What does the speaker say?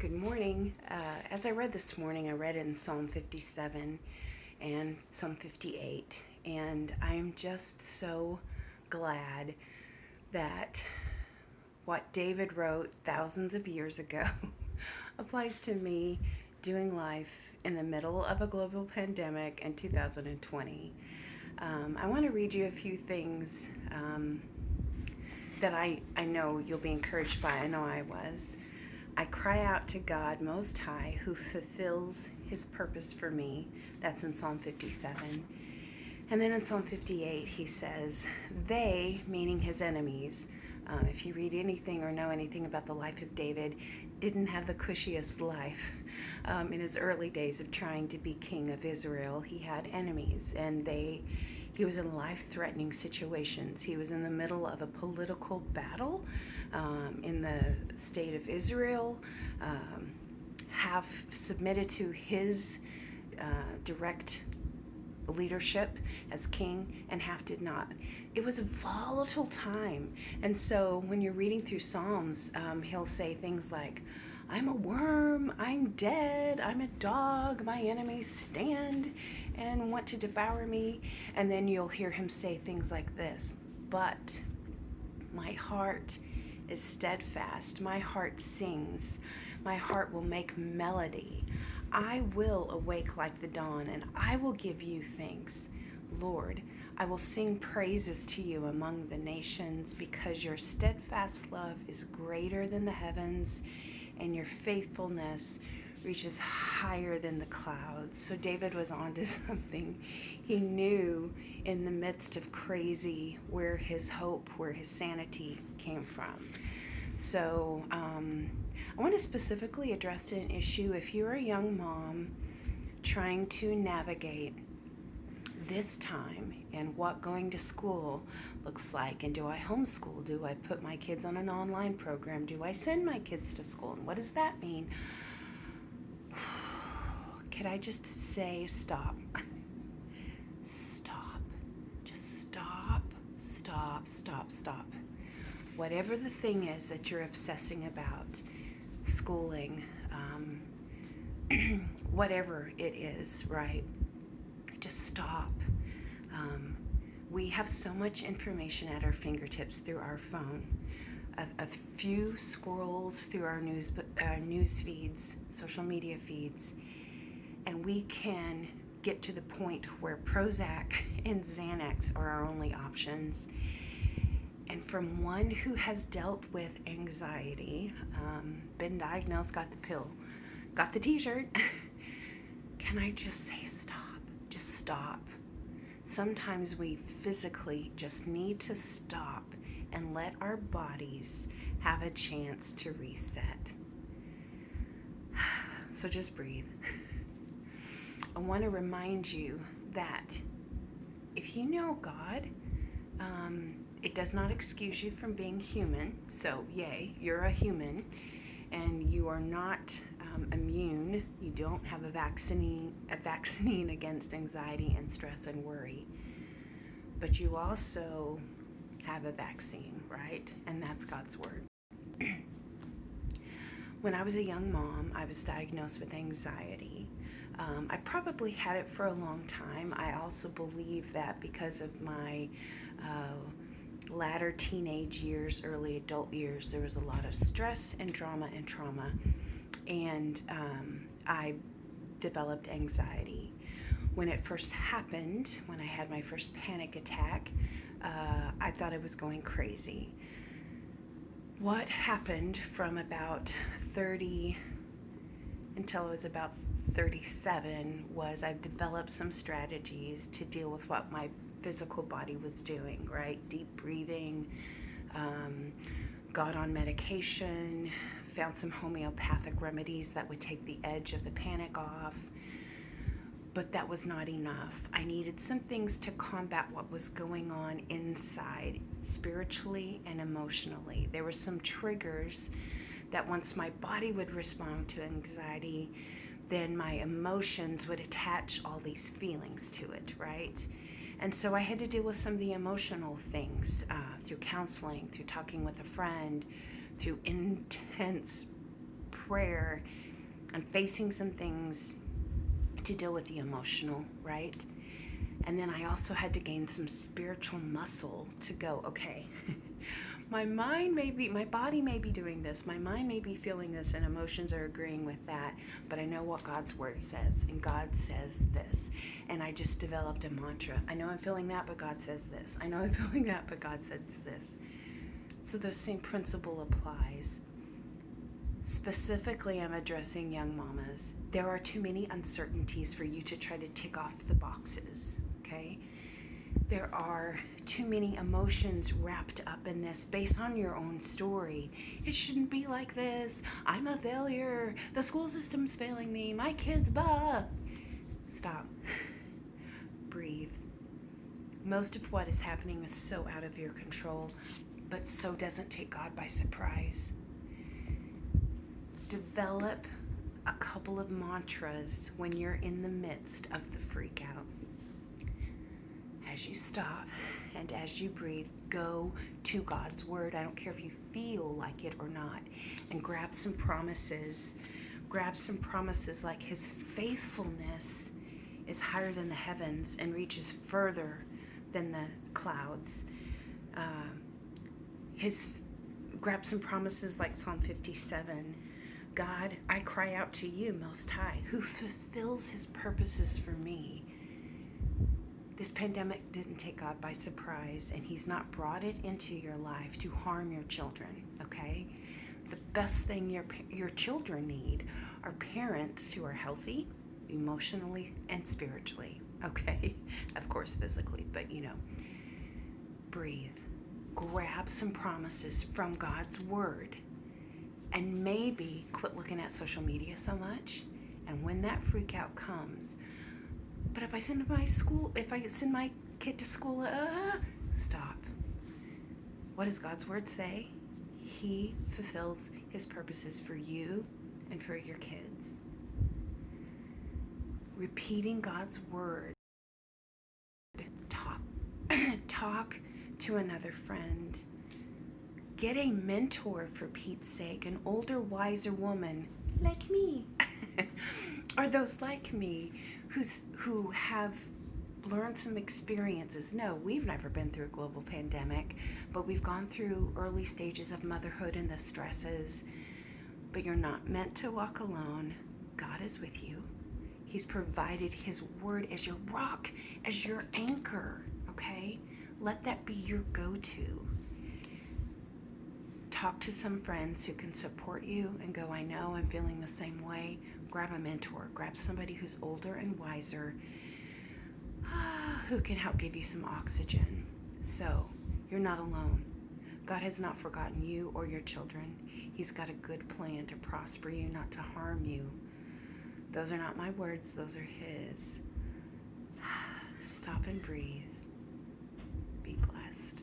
Good morning. As I read this morning, I read in Psalm 57 and Psalm 58, and I'm just so glad that what David wrote thousands of years ago applies to me doing life in the middle of a global pandemic in 2020. I want to read you a few things that I know you'll be encouraged by. I know I was. I cry out to God Most High, who fulfills his purpose for me. That's in Psalm 57. And then in Psalm 58, he says, they, meaning his enemies, if you read anything or know anything about the life of David, didn't have the cushiest life. In his early days of trying to be king of Israel, he had enemies, and he was in life-threatening situations. He was in the middle of a political battle in the state of Israel, half submitted to his direct leadership as king, and half did not. It was a volatile time. And so when you're reading through Psalms, he'll say things like, I'm a worm, I'm dead, I'm a dog, my enemies stand and want to devour me. And then you'll hear him say things like this, but my heart is steadfast, my heart sings, my heart will make melody. I will awake like the dawn, and I will give you thanks. Lord, I will sing praises to you among the nations, because your steadfast love is greater than the heavens, and your faithfulness reaches higher than the clouds. So David was onto something. He knew in the midst of crazy where his hope, where his sanity came from. So I want to specifically address an issue if you're a young mom trying to navigate this time and what going to school looks like. And do I homeschool? Do I put my kids on an online program? Do I send my kids to school? And what does that mean? Could I just say stop? Stop. Just stop, stop, stop, stop. Whatever the thing is that you're obsessing about, schooling, whatever it is, right? Just stop. We have so much information at our fingertips through our phone. A few scrolls through our news feeds, social media feeds, and we can get to the point where Prozac and Xanax are our only options. And from one who has dealt with anxiety, been diagnosed, got the pill, got the t-shirt, can I just say stop? Just stop. Sometimes we physically just need to stop and let our bodies have a chance to reset. So just breathe. I want to remind you that if you know God, it does not excuse you from being human. So yay, you're a human, and you are not immune. You don't have a vaccine against anxiety and stress and worry. But you also have a vaccine, right? And that's God's word. When I was a young mom, I was diagnosed with anxiety. I probably had it for a long time. I also believe that because of my latter teenage years, early adult years, there was a lot of stress and drama and trauma, and I developed anxiety. When it first happened, when I had my first panic attack, I thought I was going crazy. What happened from about 30 until I was about 37 was I've developed some strategies to deal with what my physical body was doing, right? Deep breathing, got on medication, found some homeopathic remedies that would take the edge of the panic off. But that was not enough. I needed some things to combat what was going on inside, spiritually and emotionally. There were some triggers that once my body would respond to anxiety, then my emotions would attach all these feelings to it, right? And so I had to deal with some of the emotional things through counseling, through talking with a friend, through intense prayer and facing some things to deal with the emotional, right? And then I also had to gain some spiritual muscle to go, okay, my body may be doing this, my mind may be feeling this, and emotions are agreeing with that, but I know what God's word says, and God says this. And I just developed a mantra. I know I'm feeling that, but God says this. I know I'm feeling that, but God says this. So the same principle applies. Specifically, I'm addressing young mamas. There are too many uncertainties for you to try to tick off the boxes, okay? There are too many emotions wrapped up in this based on your own story. It shouldn't be like this. I'm a failure. The school system's failing me. My kids, blah. Stop. Breathe. Most of what is happening is so out of your control, but so doesn't take God by surprise. Develop a couple of mantras when you're in the midst of the freak out. As you stop and as you breathe, go to God's word. I don't care if you feel like it or not. And grab some promises. Grab some promises like his faithfulness is higher than the heavens and reaches further than the clouds. Grab some promises like Psalm 57. God, I cry out to you, Most High, who fulfills his purposes for me. This pandemic didn't take God by surprise, and he's not brought it into your life to harm your children, okay? The best thing your children need are parents who are healthy, emotionally and spiritually, okay? Of course, physically, but breathe. Grab some promises from God's word. And maybe quit looking at social media so much. And when that freak out comes, but if I send my kid to school, stop. What does God's word say? He fulfills his purposes for you and for your kids. Repeating God's word. Talk to another friend. Get a mentor, for Pete's sake, an older, wiser woman like me, or those like me who have learned some experiences. No, we've never been through a global pandemic, but we've gone through early stages of motherhood and the stresses. But you're not meant to walk alone. God is with you. He's provided his word as your rock, as your anchor, okay? Let that be your go-to. Talk to some friends who can support you and go, I know I'm feeling the same way. Grab a mentor. Grab somebody who's older and wiser who can help give you some oxygen. So, you're not alone. God has not forgotten you or your children. He's got a good plan to prosper you, not to harm you. Those are not my words. Those are his. Stop and breathe. Be blessed.